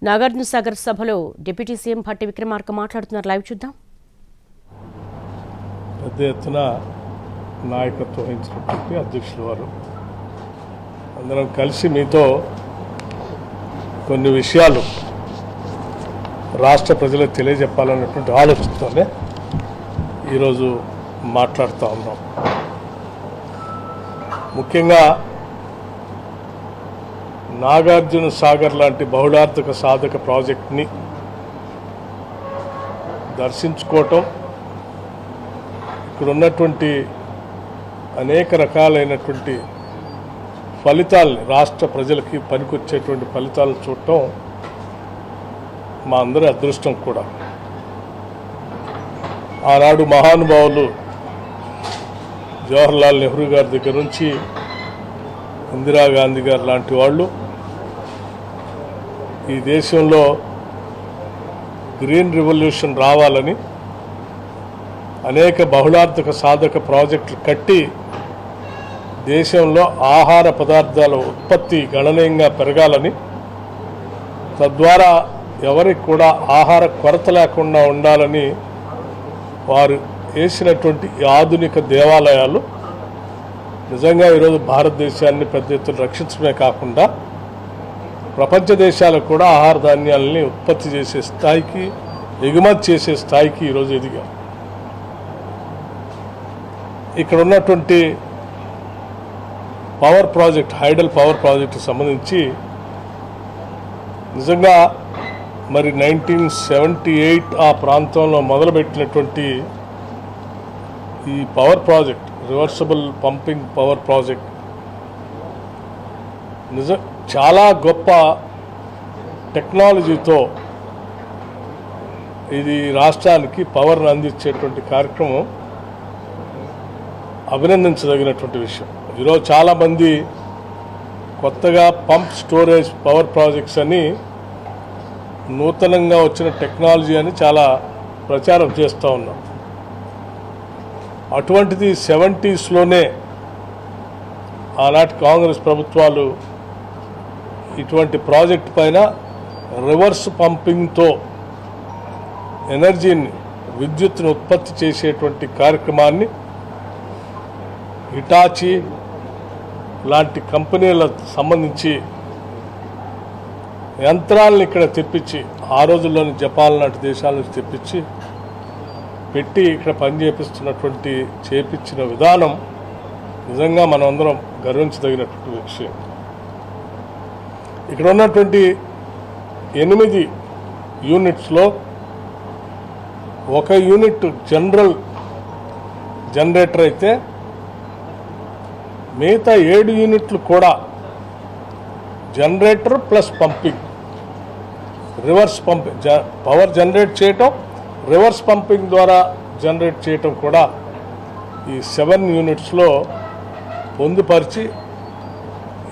నాగార్జున సాగర్ సభలో deputy CM Bhatti Vikramarka మాట్లాడుతున్నారు. Live చూద్దాం. పెద్ద ఎత్తున నాయకత్వం వహించినటువంటి అధ్యక్షుల వారు అందరం కలిసి మీతో కొన్ని విషయాలు రాష్ట్ర ప్రజలకు తెలియజెప్పాలన్నటువంటి ఆలోచనతోనే ఈరోజు మాట్లాడుతూ ఉన్నాం. ముఖ్యంగా నాగార్జున సాగర్ లాంటి బహుళార్థక సాధక ప్రాజెక్ట్ని దర్శించుకోవటం, ఇక్కడ ఉన్నటువంటి అనేక రకాలైనటువంటి ఫలితాలని, రాష్ట్ర ప్రజలకి పనికొచ్చేటువంటి ఫలితాలను చూడటం మా అందరి అదృష్టం కూడా. ఆనాడు మహానుభావులు జవహర్లాల్ నెహ్రూ గారి దగ్గర నుంచి ఇందిరాగాంధీ గారు లాంటి వాళ్ళు ఈ దేశంలో గ్రీన్ రెవల్యూషన్ రావాలని అనేక బహుళార్థక సాధక ప్రాజెక్టులు కట్టి దేశంలో ఆహార పదార్థాల ఉత్పత్తి గణనీయంగా పెరగాలని, తద్వారా ఎవరికి కూడా ఆహార కొరత లేకుండా ఉండాలని వారు వేసినటువంటి ఆధునిక దేవాలయాలు నిజంగా ఈరోజు భారతదేశాన్ని పెద్ద ఎత్తున రక్షించడమే కాకుండా ప్రపంచ దేశాలకు కూడా ఆహార ధాన్యాలని ఉత్పత్తి చేసే స్థాయికి, ఎగుమతి చేసే స్థాయికి ఈరోజు ఎదిగా. ఇక్కడ ఉన్నటువంటి పవర్ ప్రాజెక్ట్, హైడల్ పవర్ ప్రాజెక్టుకు సంబంధించి నిజంగా మరి 1978 ఆ ప్రాంతంలో మొదలుపెట్టినటువంటి ఈ power project, reversible pumping power project చాలా గొప్ప టెక్నాలజీతో ఇది రాష్ట్రానికి పవర్ని అందించేటువంటి కార్యక్రమం అభినందించదగినటువంటి విషయం. ఈరోజు చాలామంది కొత్తగా పంప్ స్టోరేజ్ పవర్ ప్రాజెక్ట్స్ అని నూతనంగా వచ్చిన టెక్నాలజీ అని చాలా ప్రచారం చేస్తూ ఉన్నాం. అటువంటిది 70sలోనే ఆనాటి కాంగ్రెస్ ప్రభుత్వాలు ఇటువంటి ప్రాజెక్ట్ పైన రివర్స్ పంపింగ్తో ఎనర్జీని, విద్యుత్తును ఉత్పత్తి చేసేటువంటి కార్యక్రమాన్ని హిటాచీ లాంటి కంపెనీలకు సంబంధించి యంత్రాలను ఇక్కడ తెప్పించి, ఆ రోజుల్లోని జపాన్ లాంటి దేశాల నుంచి తెప్పించి పెట్టి ఇక్కడ చేపించిన విధానం నిజంగా మనం అందరం గర్వించదగినటువంటి విషయం. ఇక్కడ ఉన్నటువంటి 8 యూనిట్స్లో ఒక యూనిట్ జనరేటర్ అయితే మిగతా 7 యూనిట్లు కూడా generator plus pumping, reverse pumping, power generate చేయటం, రివర్స్ పంపింగ్ ద్వారా జనరేట్ చేయటం కూడా ఈ 7 యూనిట్స్లో పొందుపరిచి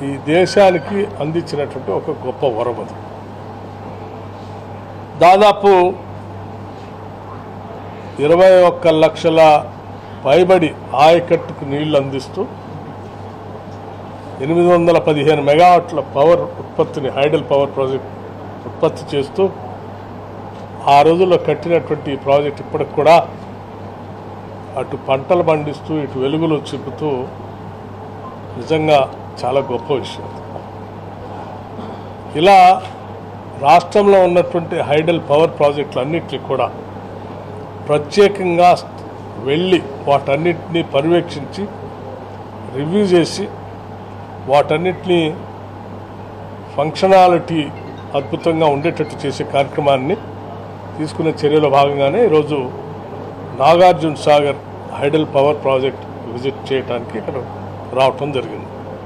ఈ దేశానికి అందించినటువంటి ఒక గొప్ప వరం. అది దాదాపు 21 లక్షల పైబడి ఆయకట్టుకు నీళ్లు అందిస్తూ 815 మెగావాట్ల పవర్ ఉత్పత్తిని, హైడల్ పవర్ ప్రాజెక్ట్ ఉత్పత్తి చేస్తూ ఆ రోజుల్లో కట్టినటువంటి ప్రాజెక్ట్ ఇప్పటికి కూడా అటు పంటలు పండిస్తూ ఇటు వెలుగులు చూపుతూ నిజంగా చాలా గొప్ప విషయం. ఇలా రాష్ట్రంలో ఉన్నటువంటి హైడల్ పవర్ ప్రాజెక్టులన్నింటినీ కూడా ప్రత్యేకంగా వెళ్ళి వాటన్నిటినీ పర్యవేక్షించి రివ్యూ చేసి వాటన్నిటినీ ఫంక్షనాలిటీ అద్భుతంగా ఉండేటట్టు చేసే కార్యక్రమాన్ని తీసుకునే చర్యలో భాగంగానే ఈరోజు Nagarjuna Sagar hydel power project visit చేయడానికి ఇక్కడ రావటం జరిగింది.